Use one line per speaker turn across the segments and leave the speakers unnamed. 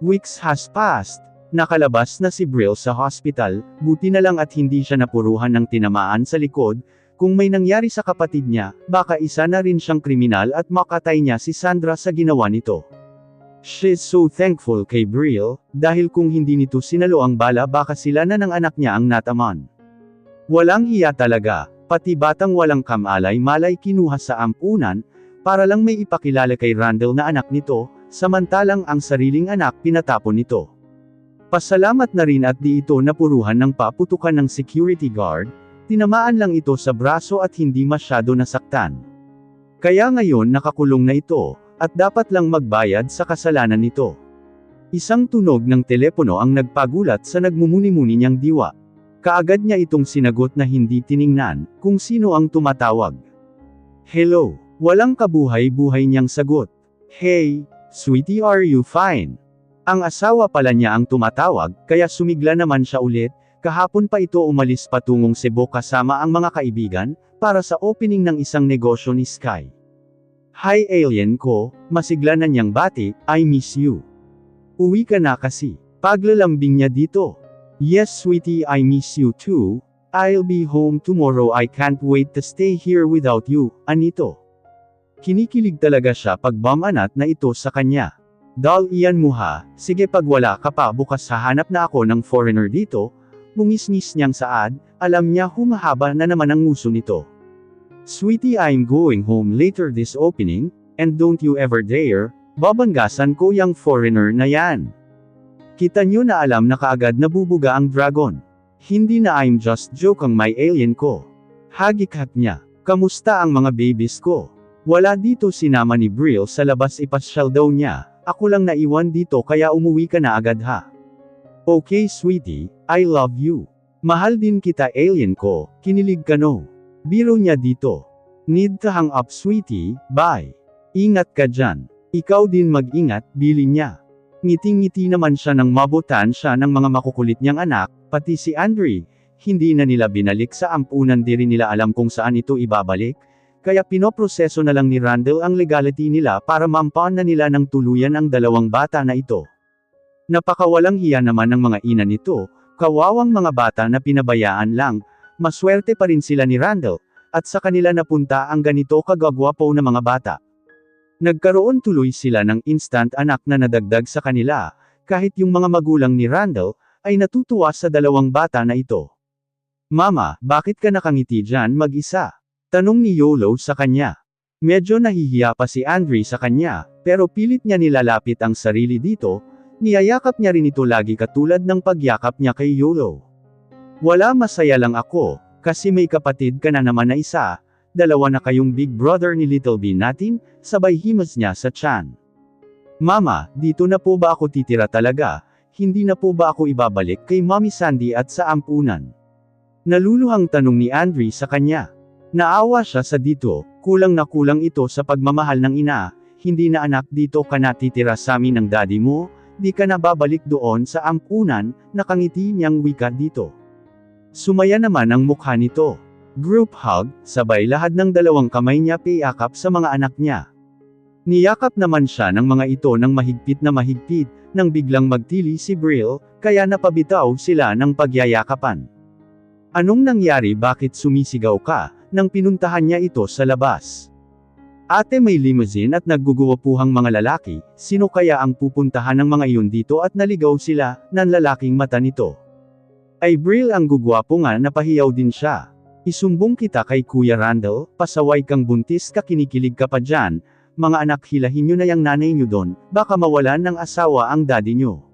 Weeks has passed. Nakalabas na si Brill sa hospital, buti na lang at hindi siya napuruhan ng tinamaan sa likod. Kung may nangyari sa kapatid niya, baka isa na rin siyang kriminal at makatay niya si Sandra sa ginawa nito. She's so thankful kay Brill, dahil kung hindi nito sinalo ang bala baka sila na ng anak niya ang nataman. Walang hiya talaga, pati batang walang kamalay-malay kinuha sa ampunan, para lang may ipakilala kay Randall na anak nito, samantalang ang sariling anak pinatapon nito. Pasalamat na rin at di ito napuruhan ng paputukan ng security guard, tinamaan lang ito sa braso at hindi masyado nasaktan. Kaya ngayon nakakulong na ito, at dapat lang magbayad sa kasalanan nito. Isang tunog ng telepono ang nagpagulat sa nagmumuni-muni niyang diwa. Kaagad niya itong sinagot na hindi tiningnan, kung sino ang tumatawag. Hello, walang kabuhay-buhay niyang sagot. Hey, sweetie, are you fine? Ang asawa pala niya ang tumatawag, kaya sumigla naman siya ulit. Kahapon pa ito umalis patungong Cebu kasama ang mga kaibigan, para sa opening ng isang negosyo ni Sky. Hi alien ko, masigla na niyang bati, I miss you. Uwi ka na kasi. Paglalambing niya dito. Yes sweetie, I miss you too. I'll be home tomorrow, I can't wait to stay here without you, anito. Kinikilig talaga siya pag bumanat na ito sa kanya. Dal iyan mo ha, sige pag wala ka pa bukas hahanap na ako ng foreigner dito. Bungis-ngis niyang saad, alam niya humahaba na naman ang nguso nito. Sweetie, I'm going home later this opening, and don't you ever dare, babanggasan ko yang foreigner na yan. Kita nyo na alam na kaagad nabubuga ang dragon. Hindi na I'm just joke ang my alien ko. Hagik-hak niya, kamusta ang mga babies ko? Wala dito sinama ni Brill sa labas ipasyal daw niya, ako lang naiwan dito kaya umuwi ka na agad ha. Okay sweetie, I love you. Mahal din kita alien ko, kinilig ka no. Biro niya dito. Need to hang up sweetie, bye. Ingat ka dyan. Ikaw din mag-ingat, bili niya. Ngiting-ngiti naman siya nang mabutan siya ng mga makukulit niyang anak, pati si Andre. Hindi na nila binalik sa ampunan, di rin nila alam kung saan ito ibabalik. Kaya pinoproseso na lang ni Randall ang legality nila para mampaan na nila ng tuluyan ang dalawang bata na ito. Napakawalang hiya naman ng mga ina nito, kawawang mga bata na pinabayaan lang. Maswerte pa rin sila ni Randall, at sa kanila napunta ang ganito kagagwapo na mga bata. Nagkaroon tuloy sila ng instant anak na nadagdag sa kanila, kahit yung mga magulang ni Randall, ay natutuwa sa dalawang bata na ito. Mama, bakit ka nakangiti dyan mag-isa? Tanong ni Yolo sa kanya. Medyo nahihiya pa si Andre sa kanya, pero pilit niya nilalapit ang sarili dito, niyayakap niya rin ito lagi katulad ng pagyakap niya kay Yolo. Wala, masaya lang ako, kasi may kapatid ka na naman na isa, dalawa na kayong big brother ni Little B natin, sabay himas niya sa tiyan. Mama, dito na po ba ako titira talaga, hindi na po ba ako ibabalik kay Mommy Sandy at sa ampunan? Naluluhang tanong ni Andre sa kanya. Naawa siya sa dito, kulang na kulang ito sa pagmamahal ng ina, hindi na anak dito ka na titira sa amin ng daddy mo, di ka na babalik doon sa ampunan, nakangiti niyang wika dito. Sumaya naman ang mukha nito. Group hug, sabay lahad ng dalawang kamay niya piyakap sa mga anak niya. Niyakap naman siya ng mga ito ng mahigpit na mahigpit, nang biglang magtili si Brill, kaya napabitaw sila ng pagyayakapan. Anong nangyari, bakit sumisigaw ka, nang pinuntahan niya ito sa labas? Ate, may limousine at nagguguwapuhang mga lalaki, sino kaya ang pupuntahan ng mga iyon dito at naligaw sila, ng lalaking mata nito? Ay Brill ang gugwapo nga, napahiyaw din siya. Isumbong kita kay Kuya Randall, pasaway kang buntis ka, kinikilig ka pa dyan, mga anak hilahin nyo na yung nanay nyo doon, baka mawalan ng asawa ang daddy nyo.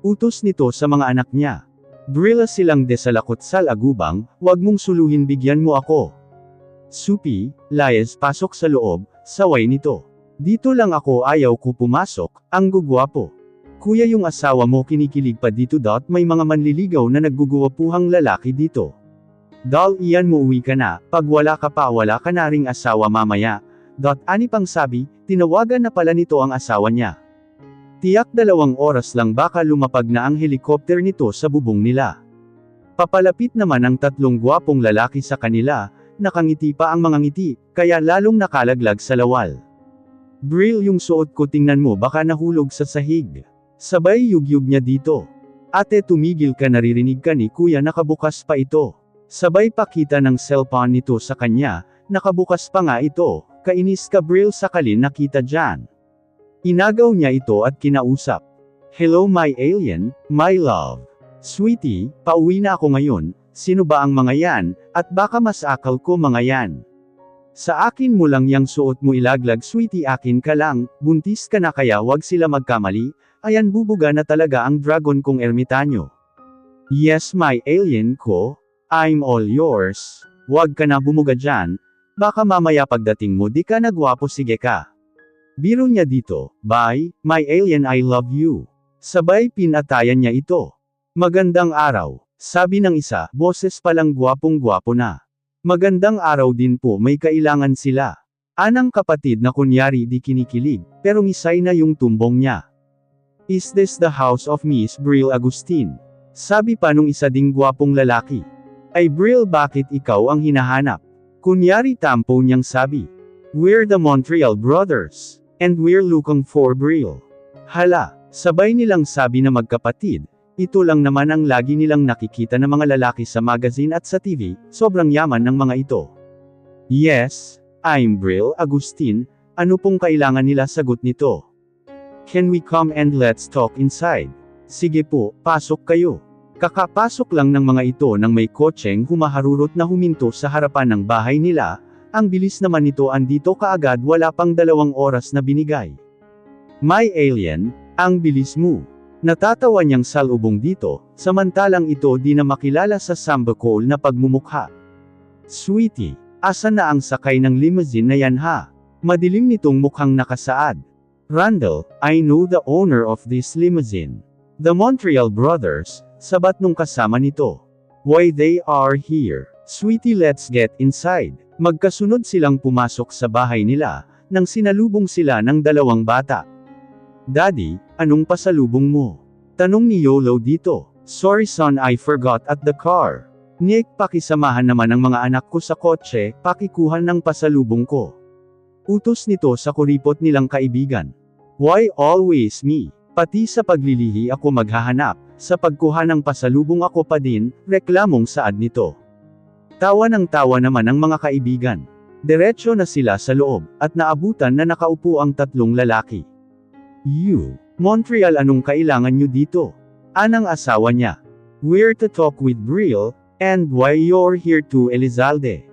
Utos nito sa mga anak niya. Brill silang desalakot sal agubang, wag mong suluhin, bigyan mo ako. Supi, layas pasok sa loob, saway nito. Dito lang ako, ayaw ko pumasok, ang gugwapo. Kuya, yung asawa mo kinikilig pa dito. May mga manliligaw na nagguguwapuhang lalaki dito. Dal, iyan mo, uwi ka na, pag wala ka pa wala ka na ring asawa mamaya. Ani pang sabi, tinawagan na pala nito ang asawa niya. Tiyak 2 oras lang baka lumapag na ang helikopter nito sa bubong nila. Papalapit naman ang 3 gwapong lalaki sa kanila, nakangiti pa ang mga ngiti, kaya lalong nakalaglag sa lawal. Brill, yung suot ko tingnan mo baka nahulog sa sahig. Sabay yugyug niya dito. Ate tumigil ka, naririnig ka ni kuya, nakabukas pa ito. Sabay pakita ng cellphone nito sa kanya, nakabukas pa nga ito, kainis ka Brill sakalin nakita dyan. Inagaw niya ito at kinausap. Hello my alien, my love. Sweetie, pauwi na ako ngayon, sino ba ang mga yan, at baka mas akal ko mga yan. Sa akin mo lang yang suot mo ilaglag sweetie, akin ka lang, buntis ka na kaya wag sila magkamali, ayan bubuga na talaga ang dragon kong ermitanyo. Yes my alien ko, I'm all yours, wag ka na bumuga dyan, baka mamaya pagdating mo di ka nagwapo, sige ka. Biro niya dito, bye, my alien I love you. Sabay pinatayan niya ito. Magandang araw, sabi ng isa, boses palang gwapong-gwapo na. Magandang araw din po, may kailangan sila. Anang kapatid na kunyari di kinikilig, pero ngisay na yung tumbong niya. Is this the house of Miss Brill Agustin? Sabi pa nung isa ding gwapong lalaki. Ay Brill, bakit ikaw ang hinahanap? Kunyari tampo niyang sabi. We're the Montreal Brothers. And we're looking for Brill. Hala, sabay nilang sabi na magkapatid. Ito lang naman ang lagi nilang nakikita ng mga lalaki sa magazine at sa TV, sobrang yaman ng mga ito. Yes, I'm Brill Agustin, ano pong kailangan nila, sagot nito. Can we come and let's talk inside? Sige po, pasok kayo. Kakapasok lang ng mga ito nang may kotseng humaharurot na huminto sa harapan ng bahay nila, ang bilis naman nito, andito kaagad, wala pang 2 oras na binigay. My alien, ang bilis mo. Natatawa niyang salubong dito, samantalang ito di na makilala sa sambakol na pagmumukha. Sweetie, asan na ang sakay ng limousine na yan ha? Madilim nitong mukhang nakasaad. Randall, I know the owner of this limousine. The Montreal Brothers, sabat nung kasama nito. Why they are here. Sweetie, let's get inside. Magkasunod silang pumasok sa bahay nila, nang sinalubong sila ng 2 bata. Daddy, anong pasalubong mo? Tanong ni Yolo dito. Sorry son, I forgot at the car. Nick, pakisamahan naman ang mga anak ko sa kotse, pakikuhan ng pasalubong ko. Utos nito sa kuripot nilang kaibigan. Why always me? Pati sa paglilihi ako maghahanap, sa pagkuha ng pasalubong ako pa din, reklamong saad nito. Tawa ng tawa naman ang mga kaibigan. Diretso na sila sa loob, at naabutan na nakaupo ang 3 lalaki. You, Montreal, anong kailangan nyo dito? Anang asawa niya. We're to talk with Brill, and why you're here too, Elizalde.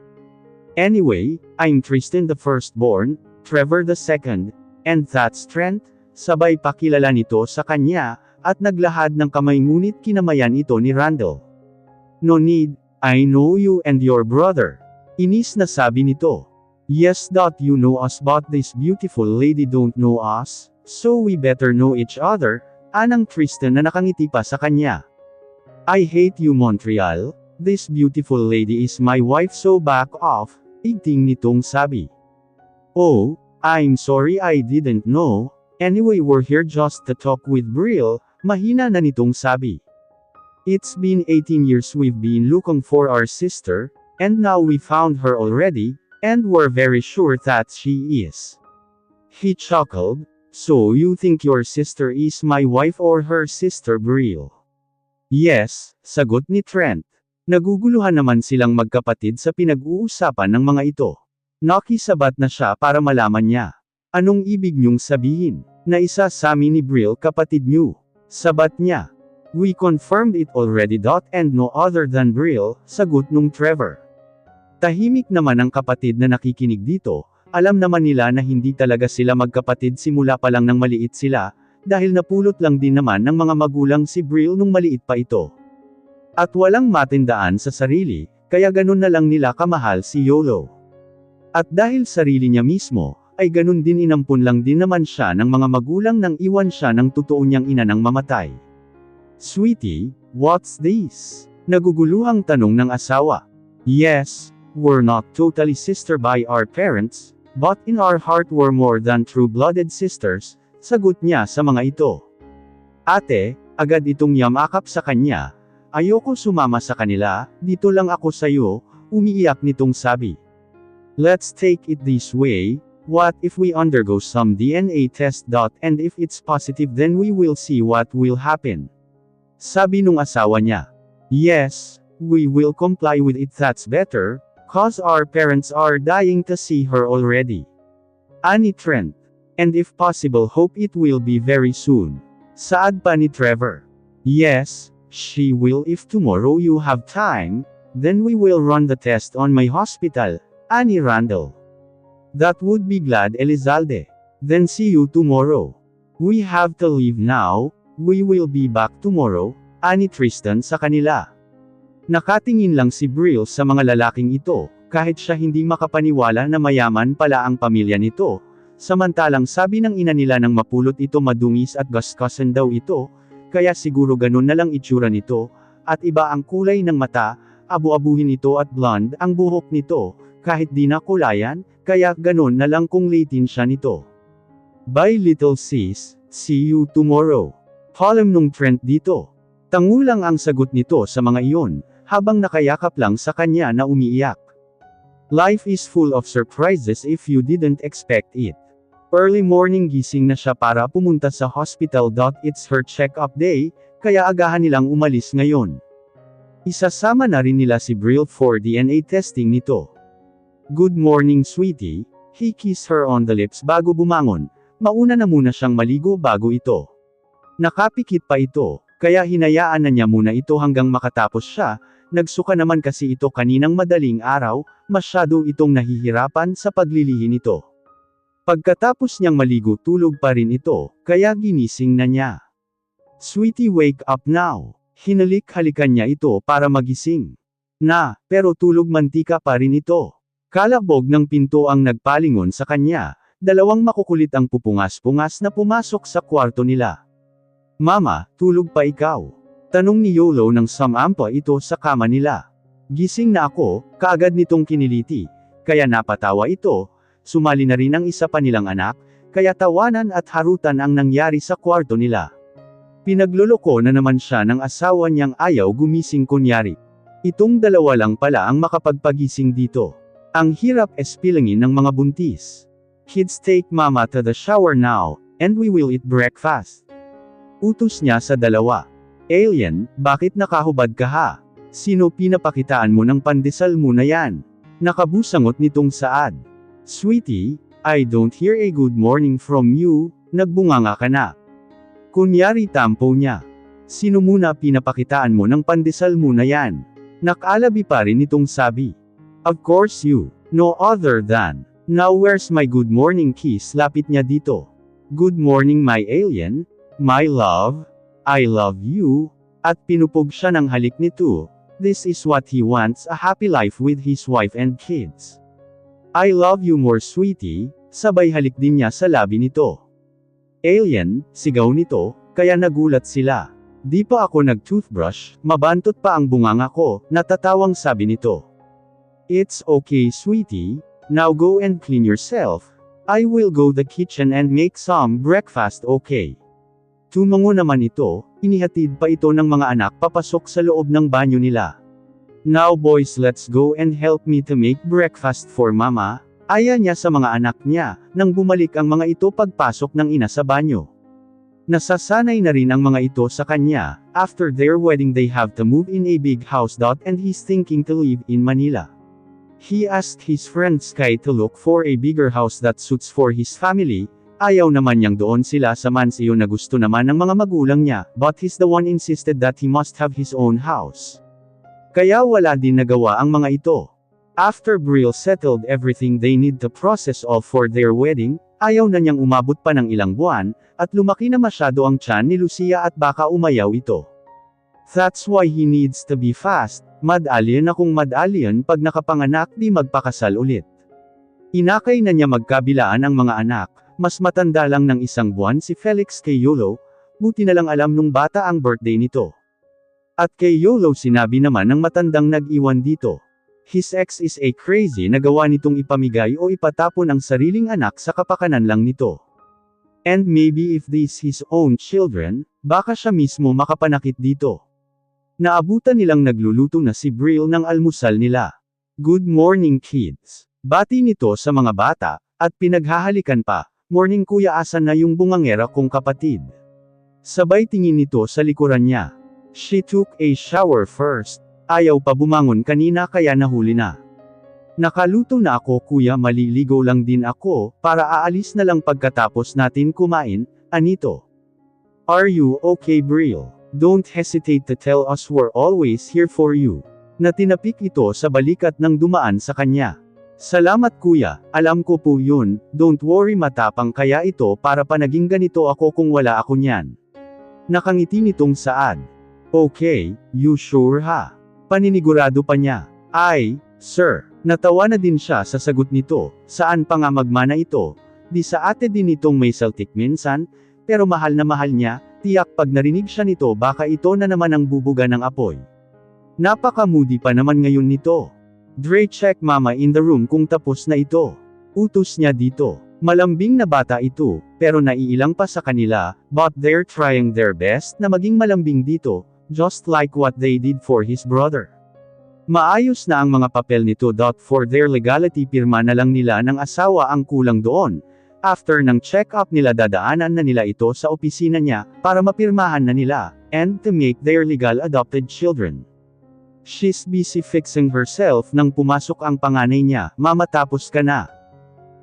Anyway, I'm Tristan the firstborn, Trevor the second, and that's Trent, sabay pakilala nito sa kanya, at naglahad ng kamay ngunit kinamayan ito ni Randall. No need, I know you and your brother. Inis na sabi nito. Yes, you know us but this beautiful lady don't know us. So we better know each other, anang Tristan na nakangiti pa sa kanya. I hate you Montreal, this beautiful lady is my wife so back off, igting nitong sabi. Oh, I'm sorry I didn't know, anyway we're here just to talk with Brill, mahina na nitong sabi. It's been 18 years we've been looking for our sister, and now we found her already, and we're very sure that she is. He chuckled. So you think your sister is my wife or her sister Brill? Yes, sagot ni Trent. Naguguluhan naman silang magkapatid sa pinag-uusapan ng mga ito. Nakisabat na siya para malaman niya. Anong ibig niyong sabihin? Na isa sa amin ni Brill kapatid niyo. Sabat niya. We confirmed it already. And no other than Brill, sagot nung Trevor. Tahimik naman ang kapatid na nakikinig dito. Alam naman nila na hindi talaga sila magkapatid simula pa lang nang maliit sila, dahil napulot lang din naman ng mga magulang si Brill nung maliit pa ito. At walang matindaan sa sarili, kaya ganun na lang nila kamahal si Yolo. At dahil sarili niya mismo, ay ganun din inampun lang din naman siya ng mga magulang nang iwan siya ng totoo niyang ina nang mamatay. Sweetie, what's this? Naguguluhang tanong ng asawa. Yes, we're not totally sister by our parents, but in our heart we're more than true-blooded sisters, sagot niya sa mga ito. Ate, agad itong yamakap sa kanya, ayoko sumama sa kanila, dito lang ako sayo, umiiyak nitong sabi. Let's take it this way, What if we undergo some DNA test. And if it's positive then we will see what will happen. Sabi nung asawa niya. Yes, we will comply with it, that's better, cause our parents are dying to see her already. Ani Trent. And if possible hope it will be very soon. Saad pa ni Trevor. Yes, she will if tomorrow you have time, then we will run the test on my hospital, ani Randall. That would be glad Elizalde. Then see you tomorrow. We have to leave now, we will be back tomorrow, ani Tristan sa kanila. Nakatingin lang si Brill sa mga lalaking ito, kahit siya hindi makapaniwala na mayaman pala ang pamilya nito. Samantalang sabi ng ina nila nang mapulot ito madungis at gasgasan daw ito, kaya siguro ganun na lang itsura nito, at iba ang kulay ng mata, abu-abuhin ito at blonde ang buhok nito, kahit di na kulayan, kaya ganun na lang kung litin siya nito. Bye little sis, see you tomorrow. Palm nung Trent dito. Tangulang ang sagot nito sa mga iyon, habang nakayakap lang sa kanya na umiiyak. Life is full of surprises if you didn't expect it. Early morning gising na siya para pumunta sa hospital. It's her check-up day, kaya agahan nilang umalis ngayon. Isasama na rin nila si Brill for DNA testing nito. Good morning sweetie, he kissed her on the lips bago bumangon, mauna na muna siyang maligo bago ito. Nakapikit pa ito, kaya hinayaan na niya muna ito hanggang makatapos siya, nagsuka naman kasi ito kaninang madaling araw, masyado itong nahihirapan sa paglilihi nito. Pagkatapos niyang maligo tulog pa rin ito, kaya ginising na niya. Sweetie wake up now, hinalik-halikan niya ito para magising. Na, pero tulog mantika pa rin ito. Kalabog ng pinto ang nagpalingon sa kanya, dalawang makukulit ang pupungas-pungas na pumasok sa kwarto nila. Mama, tulog pa ikaw? Tanong ni Yolo nang samampa ito sa kama nila. Gising na ako, kaagad nitong kiniliti, kaya napatawa ito, sumali na rin ang isa pa nilang anak, kaya tawanan at harutan ang nangyari sa kwarto nila. Pinagloloko na naman siya ng asawa niyang ayaw gumising kunyari. Itong dalawa lang pala ang makapagpagising dito. Ang hirap espilangin ng mga buntis. Kids take mama to the shower now, and we will eat breakfast. Utos niya sa dalawa. Alien, bakit nakahubad ka ha? Sino pinapakitaan mo ng pandesal mo na yan? Nakabusangot nitong Saad. Sweetie, I don't hear a good morning from you, nagbunganga ka na. Kunyari tampo niya. Sino muna pinapakitaan mo ng pandesal mo na yan? Nakalabi pa rin itong sabi. Of course you, no other than. Now where's my good morning kiss? Lapit niya dito. Good morning my alien, my love, I love you, at pinupog siya ng halik nito. This is what he wants, a happy life with his wife and kids. I love you more sweetie, sabay halik din niya sa labi nito. Alien, sigaw nito, kaya nagulat sila. Di pa ako nag-toothbrush, mabantot pa ang bunganga ko, natatawang sabi nito. It's okay sweetie, now go and clean yourself, I will go the kitchen and make some breakfast okay. Tumango naman ito, inihatid pa ito ng mga anak papasok sa loob ng banyo nila. Now boys let's go and help me to make breakfast for mama, aya niya sa mga anak niya, nang bumalik ang mga ito pagpasok ng ina sa banyo. Nasasanay na rin ang mga ito sa kanya, after their wedding they have to move in a big house. And he's thinking to live in Manila. He asked his friend Sky to look for a bigger house that suits for his family, ayaw naman niyang doon sila sa mansyon na gusto naman ng mga magulang niya, but he's the one insisted that he must have his own house. Kaya wala din nagawa ang mga ito. After Brill settled everything they need to process all for their wedding, ayaw na niyang umabot pa ng ilang buwan, at lumaki na masyado ang tiyan ni Lucia at baka umayaw ito. That's why he needs to be fast, mad-alien na kung mad-alien pag nakapanganak di magpakasal ulit. Inakay na niya magkabilaan ang mga anak, mas matanda lang ng isang buwan si Felix kay Yolo, buti na lang alam nung bata ang birthday nito. At kay Yolo sinabi naman ng matandang nag-iwan dito. His ex is a crazy na gawa nitong ipamigay o ipatapon ang sariling anak sa kapakanan lang nito. And maybe if these his own children, baka siya mismo makapanakit dito. Naabutan nilang nagluluto na si Brill ng almusal nila. Good morning kids. Bati nito sa mga bata, At pinaghahalikan pa, "Morning kuya, asan na yung bungangera kong kapatid?" Sabay tingin nito sa likuran niya. She took a shower first. Ayaw pa bumangon kanina kaya nahuli na. "Nakaluto na ako kuya, maliligo lang din ako, para aalis na lang pagkatapos natin kumain," anito. "Are you okay Brill? Don't hesitate to tell us, we're always here for you." Natinapik ito sa balikat nang dumaan sa kanya. "Salamat kuya, alam ko po yun, don't worry, matapang kaya ito para pa naging ganito ako kung wala ako niyan." Nakangiti nitong saad. "Okay, you sure ha?" Paninigurado pa niya. "Ay, sir." Natawa na din siya sa sagot nito, saan pa nga magmana ito, di sa ate din itong may saltik minsan, pero mahal na mahal niya, tiyak pag narinig siya nito baka ito na naman ang bubuga ng apoy. Napaka-moody pa naman ngayon nito. "Dre, check mama in the room kung tapos na ito." Utos niya dito. Malambing na bata ito, pero naiilang pa sa kanila, but they're trying their best na maging malambing dito, just like what they did for his brother. Maayos na ang mga papel nito. For their legality, pirma na lang nila ng asawa ang kulang doon. After ng check-up nila, dadaanan na nila ito sa opisina niya, para mapirmahan na nila, and to make their legal adopted children. She's busy fixing herself nang pumasok ang panganay niya. "Mama, tapos ka na?"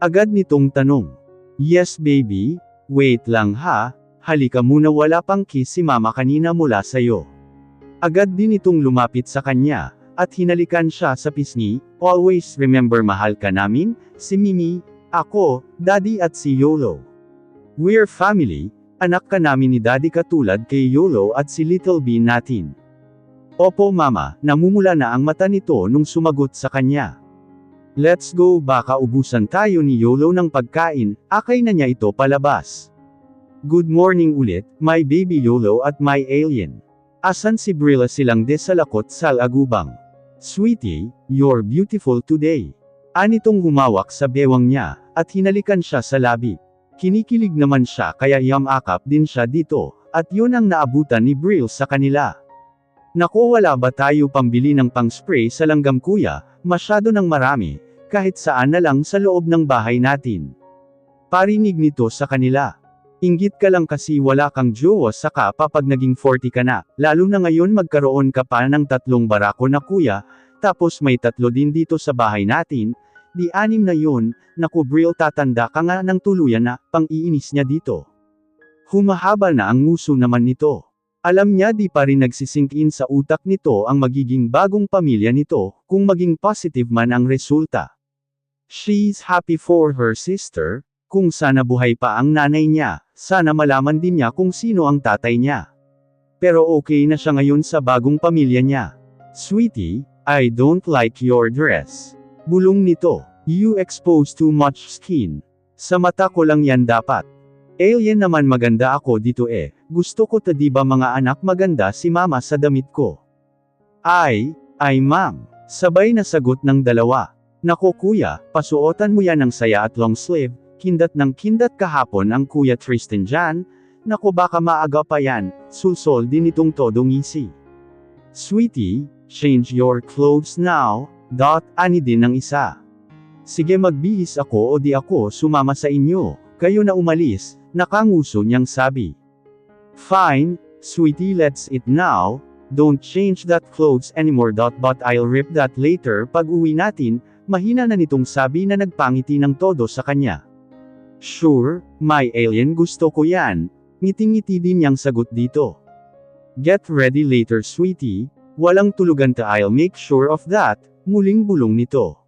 Agad nitong tanong. "Yes baby, wait lang ha, halika muna, wala pang kiss si mama kanina mula sayo." Agad din itong lumapit sa kanya, at hinalikan siya sa pisngi. "Always remember, mahal ka namin, si Mimi, ako, Daddy at si Yolo. We're family, anak ka namin ni Daddy katulad kay Yolo at si Little B natin." "Opo mama," namumula na ang mata nito nung sumagot sa kanya. "Let's go, baka ubusan tayo ni Yolo ng pagkain." Akay na niya ito palabas. "Good morning ulit, my baby Yolo at my alien. Asan si Brilla?" Silang desalakot sa agubang. "Sweetie, you're beautiful today." Anitong humawak sa bewang niya, at hinalikan siya sa labi. Kinikilig naman siya kaya yamakap din siya dito, at yun ang naabutan ni Brill sa kanila. "Naku, wala ba tayo pambili ng pang-spray sa langgam kuya, masyado ng marami, kahit saan na lang sa loob ng bahay natin." Parinig nito sa kanila. "Inggit ka lang kasi wala kang jowa, saka pa pag naging 40 ka na, lalo na ngayon magkaroon ka pa ng 3 barako na kuya, tapos may 3 din dito sa bahay natin, di 6 na yun." "Naku Brill, tatanda ka nga ng tuluyan na," pang-iinis niya dito. Humahaba na ang nguso naman nito. Alam niya di pa rin nagsisink in sa utak nito ang magiging bagong pamilya nito, kung maging positive man ang resulta. She's happy for her sister, kung sana buhay pa ang nanay niya, sana malaman din niya kung sino ang tatay niya. Pero okay na siya ngayon sa bagong pamilya niya. "Sweetie, I don't like your dress." Bulong nito. "You expose too much skin. Sa mata ko lang yan dapat. Alien naman, maganda ako dito eh. Gusto ko ta, di ba mga anak, maganda si mama sa damit ko." Ay ma'am." Sabay na sagot ng dalawa. "Nako kuya, pasuotan mo yan ng saya at long sleeve, kindat ng kindat kahapon ang kuya Tristan dyan, naku baka maaga pa yan," sulsol din itong todong ngisi. "Sweetie, change your clothes now." Ani din ng isa. "Sige, magbihis ako o di ako sumama sa inyo, kayo na umalis," nakanguso niyang sabi. "Fine, sweetie, let's eat now, don't change that clothes anymore. But I'll rip that later pag uwi natin," mahina na nitong sabi na nagpangiti ng todo sa kanya. "Sure, my alien, gusto ko yan," ngiting-ngiti din niyang sagot dito. "Get ready later sweetie, walang tulugan ta, I'll make sure of that," muling bulong nito.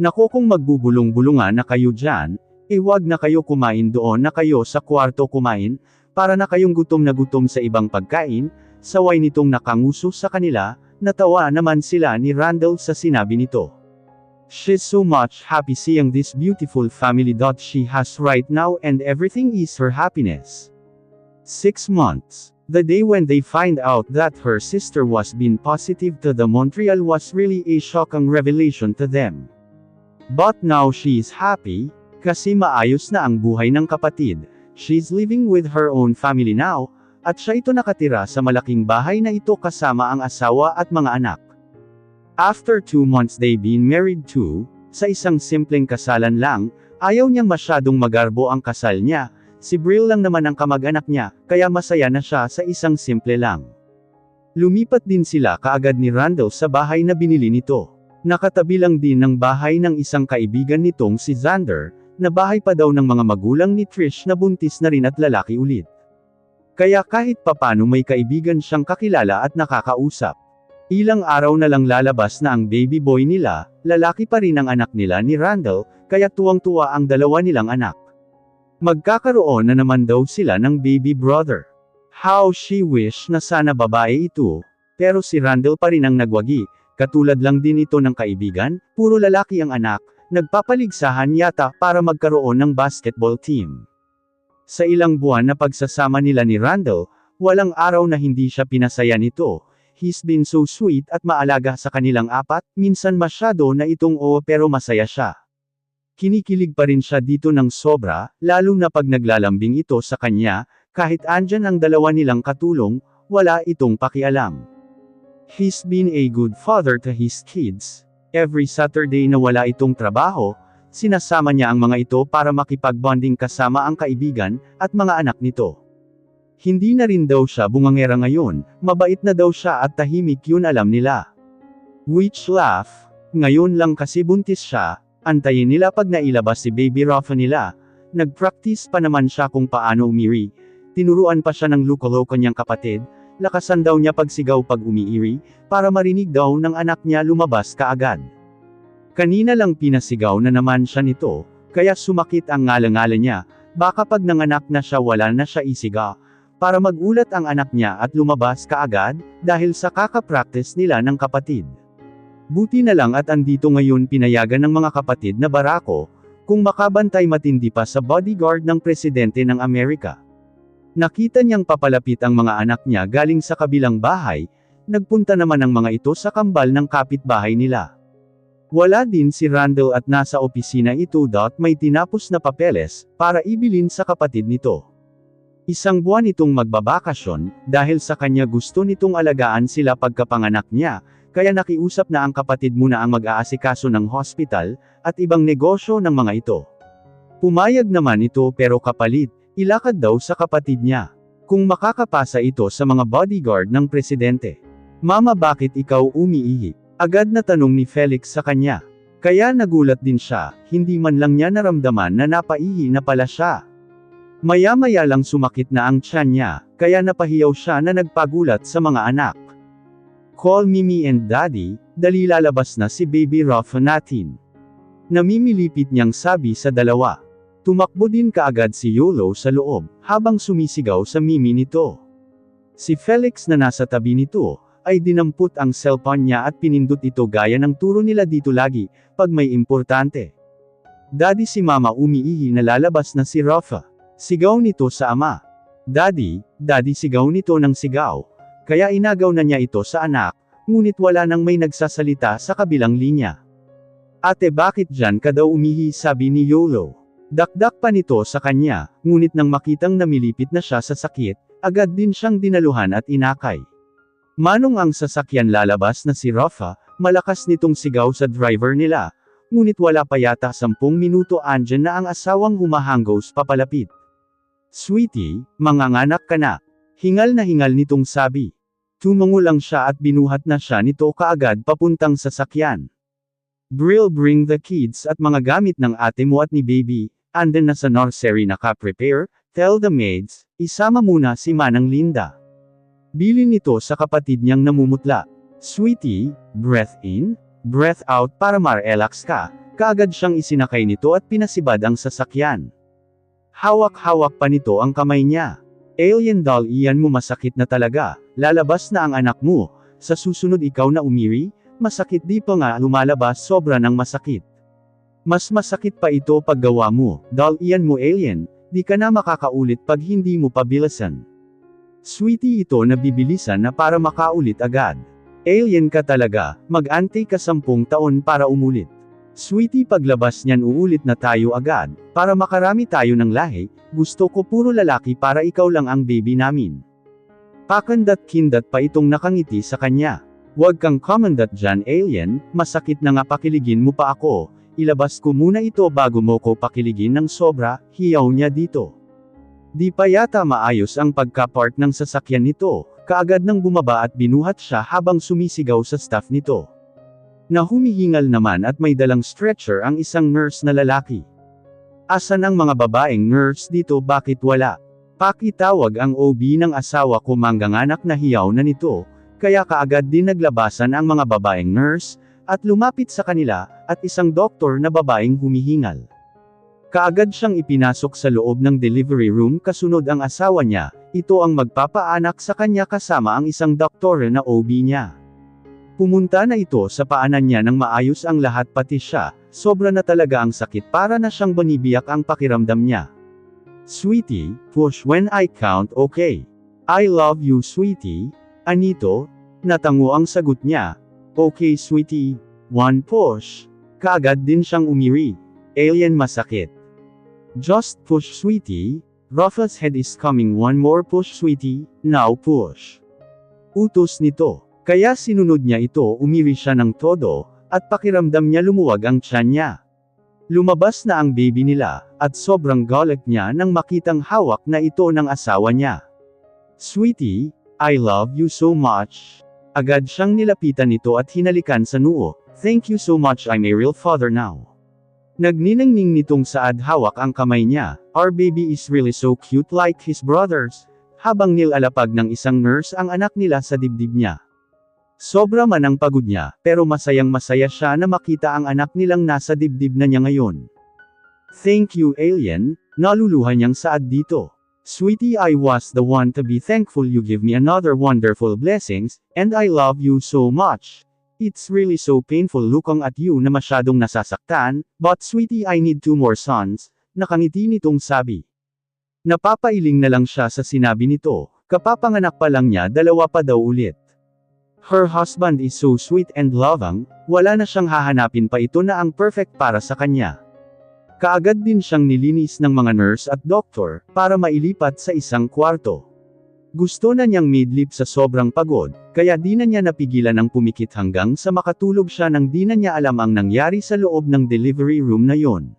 "Nako, kung magbubulong-bulungan na kayo dyan, wag na kayo kumain, doon na kayo sa kwarto kumain, para na kayong gutom na gutom sa ibang pagkain." Saway nitong nakanguso sa kanila, natawa naman sila ni Randall sa sinabi nito. She's so much happy seeing this beautiful family she has right now, and everything is her happiness. 6 months. The day when they find out that her sister was being positive to the Montreal was really a shocking revelation to them. But now she's happy, kasi maayos na ang buhay ng kapatid. She's living with her own family now, at siya ito nakatira sa malaking bahay na ito kasama ang asawa at mga anak. After 2 months they been married too, sa isang simpleng kasalan lang, Ayaw niyang masyadong magarbo ang kasal niya, si Brill lang naman ang kamag-anak niya, kaya masaya na siya sa isang simple lang. Lumipat din sila kaagad ni Randall sa bahay na binili nito. Nakatabi lang din ng bahay ng isang kaibigan nitong si Xander, na bahay pa daw ng mga magulang ni Trish na buntis na rin at lalaki ulit. Kaya kahit papano may kaibigan siyang kakilala at nakakausap. Ilang araw na lang lalabas na ang baby boy nila, lalaki pa rin ang anak nila ni Randall, kaya tuwang-tuwa ang dalawa nilang anak. Magkakaroon na naman daw sila ng baby brother. How she wish na sana babae ito, pero si Randall pa rin ang nagwagi, katulad lang din ito ng kaibigan, puro lalaki ang anak, nagpapaligsahan yata para magkaroon ng basketball team. Sa ilang buwan na pagsasama nila ni Randall, walang araw na hindi siya pinasaya nito. He's been so sweet at maalaga sa kanilang apat, minsan masyado na itong pero masaya siya. Kinikilig pa rin siya dito ng sobra, lalo na pag naglalambing ito sa kanya, kahit andyan ang dalawa nilang katulong, wala itong pakialam. He's been a good father to his kids. Every Saturday na wala itong trabaho, sinasama niya ang mga ito para makipag-bonding kasama ang kaibigan, at mga anak nito. Hindi na rin daw siya bungangera ngayon, mabait na daw siya at tahimik yun alam nila. Which laugh, ngayon lang kasi buntis siya, antayin nila pag nailabas si baby Rafa nila, nag-practice pa naman siya kung paano umiri, tinuruan pa siya ng loko-loko niyang kapatid, lakasan daw niya pagsigaw pag umiiri, para marinig daw ng anak niya lumabas kaagad. Kanina lang pinasigaw na naman siya nito, kaya sumakit ang ngala-ngala niya, baka pag nanganak na siya wala na siya isiga, para magulat ang anak niya at lumabas kaagad, dahil sa kakapractice nila ng kapatid. Buti na lang at andito ngayon pinayagan ng mga kapatid na barako, kung makabantay matindi pa sa bodyguard ng presidente ng Amerika. Nakita niyang papalapit ang mga anak niya galing sa kabilang bahay, nagpunta naman ang mga ito sa kambal ng kapitbahay nila. Wala din si Randall at nasa opisina ito may tinapos na papeles, para ibilin sa kapatid nito. Isang buwan itong magbabakasyon, dahil sa kanya gusto nitong alagaan sila pagkapanganak niya, kaya nakiusap na ang kapatid muna ang mag-aasikaso ng hospital, at ibang negosyo ng mga ito. Pumayag naman ito pero kapalit, ilakad daw sa kapatid niya. Kung makakapasa ito sa mga bodyguard ng presidente. Mama, bakit ikaw umiihi? Agad na tanong ni Felix sa kanya. Kaya nagulat din siya, hindi man lang niya naramdaman na napaihi na pala siya. Maya-maya lang sumakit na ang tiyan niya, kaya napahiyaw siya na nagpagulat sa mga anak. Call Mimi and Daddy, dali lalabas na si baby Rafa natin. Namimilipit niyang sabi sa dalawa. Tumakbo din kaagad si Yolo sa loob, habang sumisigaw sa Mimi nito. Si Felix na nasa tabi nito, ay dinampot ang cellphone niya at pinindot ito gaya ng turo nila dito lagi, pag may importante. Daddy, si Mama umiihi na lalabas na si Rafa. Sigaw nito sa ama. Daddy, sigaw nito ng sigaw. Kaya inagaw na niya ito sa anak, ngunit wala nang may nagsasalita sa kabilang linya. Ate, bakit dyan ka daw umihi, sabi ni Yolo. Dakdak pa nito sa kanya, ngunit nang makitang namilipit na siya sa sakit, agad din siyang dinaluhan at inakay. Manong ang sasakyan lalabas na si Rafa, malakas nitong sigaw sa driver nila, ngunit wala pa yata 10 minuto andyan na ang asawang humahanggos papalapit. Sweetie, manganganak ka na. Hingal na hingal nitong sabi. Tumango lang siya at binuhat na siya nito kaagad papuntang sasakyan. Brill, bring the kids at mga gamit ng ate mo at ni baby, anden na sa nursery naka-prepare, tell the maids, isama muna si Manang Linda. Bilin nito sa kapatid niyang namumutla. Sweetie, breath in, breath out para ma-relax ka, kaagad siyang isinakay nito at pinasibad ang sasakyan. Hawak-hawak pa nito ang kamay niya. Alien doll, iyan mo, masakit na talaga, lalabas na ang anak mo, sa susunod ikaw na umiri, masakit di pa nga lumalabas, sobra ng masakit. Mas masakit pa ito pag gawa mo, doll iyan mo alien, di ka na makakaulit pag hindi mo pabilasan. Sweetie, ito na bibilisan na para makaulit agad. Alien ka talaga, mag-antay ka 10 taon para umulit. Sweetie, paglabas niyan uulit na tayo agad, para makarami tayo ng lahi, gusto ko puro lalaki para ikaw lang ang baby namin. Pakandat-kindat pa itong nakangiti sa kanya. Huwag kang komandat dyan, alien, masakit na nga, pakiligin mo pa ako, ilabas ko muna ito bago mo ko pakiligin ng sobra, hiyaw niya dito. Di pa yata maayos ang pagka-park ng sasakyan nito, kaagad nang bumaba at binuhat siya habang sumisigaw sa staff nito. Na humihingal naman at may dalang stretcher ang isang nurse na lalaki. Asan ang mga babaeng nurse dito, bakit wala? Pakitawag ang OB ng asawa ko, mangganganak na hiyaw na nito, kaya kaagad din naglabasan ang mga babaeng nurse, at lumapit sa kanila, at isang doktor na babaeng humihingal. Kaagad siyang ipinasok sa loob ng delivery room kasunod ang asawa niya, ito ang magpapaanak sa kanya kasama ang isang doktor na OB niya. Pumunta na ito sa paanan niya nang maayos ang lahat pati siya, sobra na talaga ang sakit para na siyang banibiyak ang pakiramdam niya. Sweetie, push when I count, okay? I love you sweetie, Anito, natango ang sagot niya. Okay sweetie, one push. Kaagad din siyang umiri. Alien masakit. Just push sweetie, Rafa's head is coming, one more push sweetie, now push. Utos nito. Kaya sinunod niya ito, umiri siya ng todo, at pakiramdam niya lumuwag ang tiyan niya. Lumabas na ang baby nila, at sobrang galit niya nang makitang hawak na ito ng asawa niya. Sweetie, I love you so much. Agad siyang nilapitan nito at hinalikan sa noo. Thank you so much, I'm a real father now. Nagniningning nitong saad hawak ang kamay niya. Our baby is really so cute like his brothers. Habang nilalapag ng isang nurse ang anak nila sa dibdib niya. Sobra man ang pagod niya, pero masayang masaya siya na makita ang anak nilang nasa dibdib na niya ngayon. Thank you alien, naluluhan niyang saad dito. Sweetie, I was the one to be thankful, you give me another wonderful blessings, and I love you so much. It's really so painful looking at you na masyadong nasasaktan, but sweetie I need 2 more sons, nakangiti nitong sabi. Napapailing na lang siya sa sinabi nito, kapapanganak pa lang niya 2 pa daw ulit. Her husband is so sweet and loving, wala na siyang hahanapin pa ito na ang perfect para sa kanya. Kaagad din siyang nilinis ng mga nurse at doktor, para mailipat sa isang kwarto. Gusto na niyang midlip sa sobrang pagod, kaya di na niya napigilan ang pumikit hanggang sa makatulog siya nang di na niya alam ang nangyari sa loob ng delivery room na yon.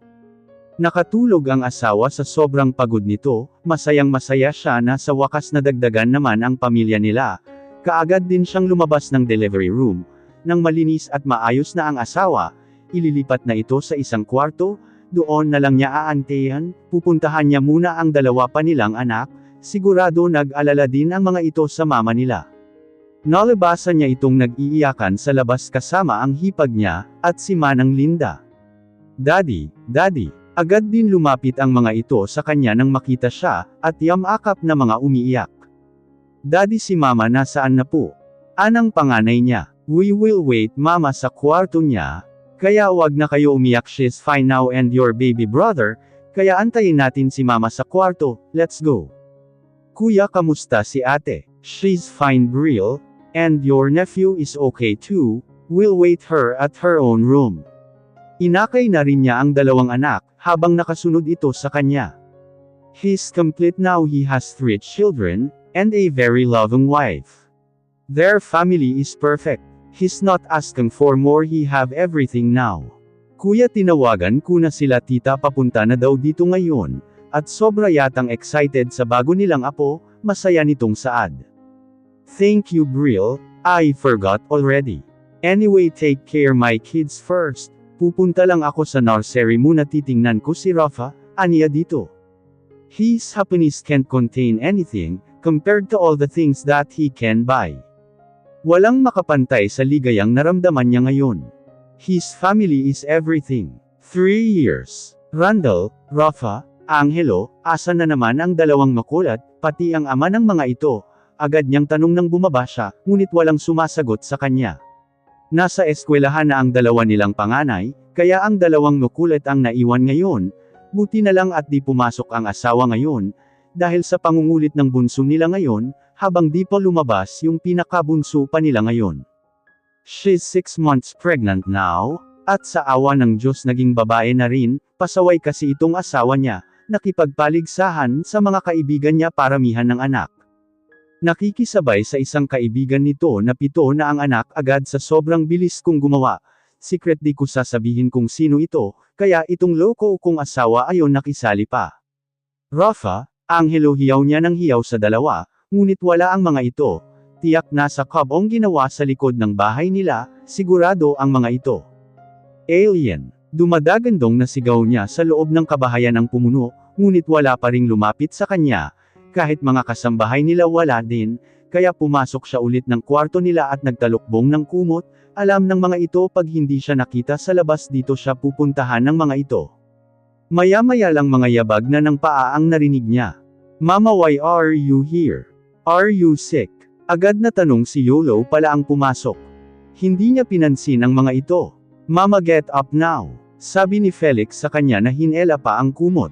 Nakatulog ang asawa sa sobrang pagod nito, masayang masaya siya na sa wakas nadagdagan naman ang pamilya nila. Kaagad din siyang lumabas ng delivery room, nang malinis at maayos na ang asawa, ililipat na ito sa isang kwarto, doon na lang niya aantayan, pupuntahan niya muna ang 2 pa nilang anak. Sigurado nag-alala din ang mga ito sa mama nila. Nalabasan niya itong nag-iiyakan sa labas kasama ang hipag niya, at si Manang Linda. Daddy, Daddy, agad din lumapit ang mga ito sa kanya nang makita siya, at yamakap na mga umiiyak. Daddy, si mama nasaan na po? Anang panganay niya? We will wait mama sa kwarto niya, kaya wag na kayo umiyak, she's fine now and your baby brother, kaya antayin natin si mama sa kwarto, let's go. Kuya, kamusta si ate? She's fine Brill, and your nephew is okay too, we'll wait her at her own room. Inakay na rin niya ang 2 anak, habang nakasunod ito sa kanya. He's complete now, he has 3 children, and a very loving wife. Their family is perfect. He's not asking for more, he have everything now. Kuya, tinawagan ko na sila tita, papunta na daw dito ngayon. At sobra yatang excited sa bago nilang apo, masaya nitong saad. Thank you Brill, I forgot already. Anyway, take care my kids first. Pupunta lang ako sa nursery muna, titingnan ko si Rafa, aniya dito. His happiness can't contain anything, compared to all the things that he can buy. Walang makapantay sa ligayang naramdaman niya ngayon. His family is everything. 3 years. Randall, Rafa, Angelo, asan na naman ang 2 makulat, pati ang ama ng mga ito? Agad niyang tanong nang bumaba siya, ngunit walang sumasagot sa kanya. Nasa eskwelahan na ang 2 nilang panganay, kaya ang 2 makulat ang naiwan ngayon. Buti na lang at di pumasok ang asawa ngayon, dahil sa pangungulit ng bunso nila ngayon, habang di pa lumabas yung pinakabunso pa nila ngayon. She's 6 months pregnant now, at sa awa ng Diyos naging babae na rin, pasaway kasi itong asawa niya, nakipagpaligsahan sa mga kaibigan niya paramihan ng anak. Nakikisabay sa isang kaibigan nito na 7 na ang anak, agad sa sobrang bilis kong gumawa. secret di ko sasabihin kung sino ito, kaya itong loko kong asawa ayon nakisali pa. Rafa, Angelo hiyaw niya ng hiyaw sa dalawa, ngunit wala ang mga ito. Tiyak nasa kabong ginawa sa likod ng bahay nila, sigurado ang mga ito. Alien. Dumadagandong na sigaw niya sa loob ng kabahayan ang pumuno, ngunit wala pa ring lumapit sa kanya. Kahit mga kasambahay nila wala din, kaya pumasok siya ulit ng kwarto nila at nagtalukbong ng kumot. Alam ng mga ito pag hindi siya nakita sa labas dito siya pupuntahan ng mga ito. Maya-maya lang mga yabag na ng paa ang narinig niya. Mama, why are you here? Are you sick? Agad na tanong si Yolo pala ang pumasok. Hindi niya pinansin ang mga ito. Mama, get up now. Sabi ni Felix sa kanya na hinela pa ang kumot.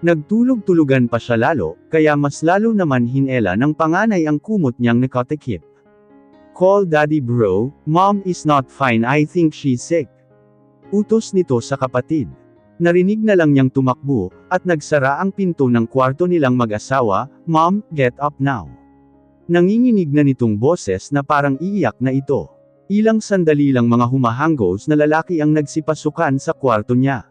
Nagtulog-tulugan pa siya lalo, kaya mas lalo naman hinela ng panganay ang kumot niyang nakatikip. Call daddy bro, mom is not fine, I think she's sick. Utos nito sa kapatid. Narinig na lang niyang tumakbo, at nagsara ang pinto ng kwarto nilang mag-asawa. Mom, get up now. Nanginginig na nitong boses na parang iiyak na ito. Ilang sandali lang mga humahanggos na lalaki ang nagsipasukan sa kwarto niya.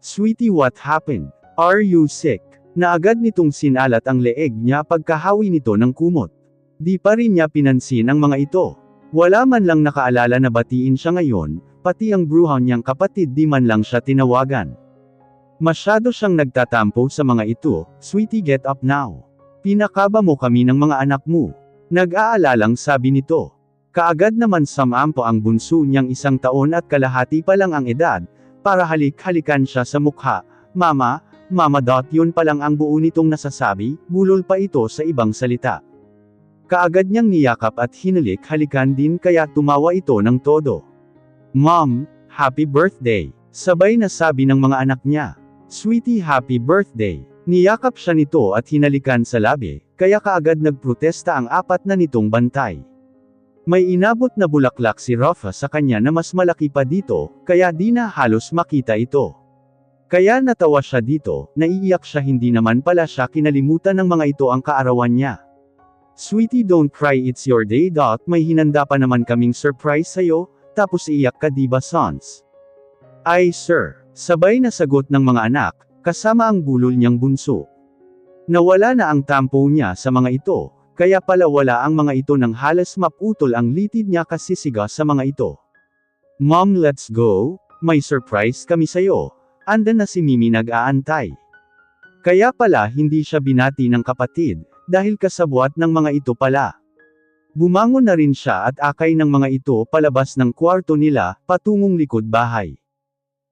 Sweetie, what happened? Are you sick? Na agad nitong sinalat ang leeg niya pagkahawi nito ng kumot. Di pa rin niya pinansin ang mga ito. Wala man lang nakaalala na batiin siya ngayon, pati ang bruhan niyang kapatid di man lang siya tinawagan. Masyado siyang nagtatampo sa mga ito. Sweetie, get up now. Pinakaba mo kami ng mga anak mo. Nag-aalalang sabi nito. Kaagad naman samampo ang bunso niyang 1 taon at kalahati pa lang ang edad, para halik-halikan siya sa mukha. Mama, mama. Yun pa lang ang buo nitong nasasabi, bulol pa ito sa ibang salita. Kaagad niyang niyakap at hinalik-halikan din kaya tumawa ito ng todo. Mom, happy birthday. Sabay na sabi ng mga anak niya. Sweetie, happy birthday. Niyakap siya nito at hinalikan sa labi, kaya kaagad nagprotesta ang 4 na nitong bantay. May inabot na bulaklak si Rafa sa kanya na mas malaki pa dito, kaya di na halos makita ito. Kaya natawa siya dito, naiiyak siya, hindi naman pala siya kinalimutan ng mga ito ang kaarawan niya. Sweetie, don't cry, it's your day. May hinanda pa naman kaming surprise sa'yo, tapos iiyak ka diba sons? Ay sir, sabay na sagot ng mga anak, kasama ang bulol niyang bunso. Nawala na ang tampo niya sa mga ito, kaya pala wala ang mga ito nang halos maputol ang litid niya kasisiga sa mga ito. Mom, let's go, may surprise kami sa'yo. Andan na si Mimi nag-aantay. Kaya pala hindi siya binati ng kapatid, dahil kasabwat ng mga ito pala. Bumangon na rin siya at akay ng mga ito palabas ng kwarto nila, patungong likod bahay.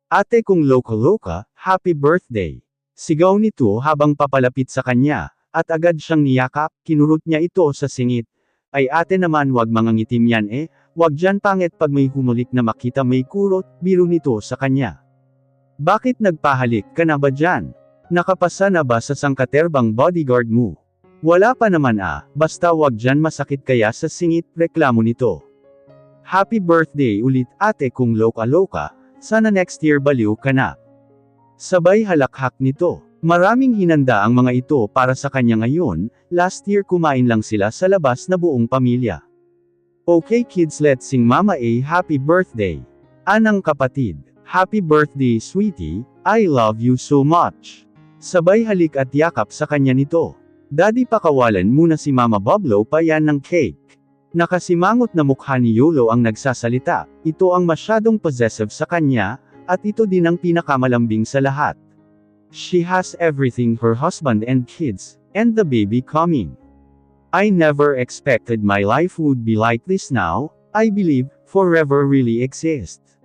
Ate kong loka-loka, happy birthday. Sigaw nito habang papalapit sa kanya, at agad siyang niyakap, kinurot niya ito sa singit. Ay ate naman, wag mangangitim yan wag dyan pangit pag may humulik na makita may kurot, biro nito sa kanya. Bakit nagpahalik ka na ba dyan? Nakapasa na ba sa sangkaterbang bodyguard mo? Wala pa naman basta wag dyan masakit kaya sa singit, reklamo nito. Happy birthday ulit ate kong loka-loka. Sana next year baliw ka na. Sabay halakhak nito. Maraming hinanda ang mga ito para sa kanya ngayon, last year kumain lang sila sa labas na buong pamilya. Okay kids, let's sing Mama a happy birthday. Anang kapatid, happy birthday sweetie, I love you so much. Sabay halik at yakap sa kanya nito. Daddy, pakawalan muna si Mama Boblo pa yan ng cake. Nakasimangot na mukha ni Yolo ang nagsasalita, ito ang masyadong possessive sa kanya, at ito din ang pinakamalambing sa lahat. She has everything, her husband and kids, and the baby coming. I never expected my life would be like this now, I believe, forever really exists.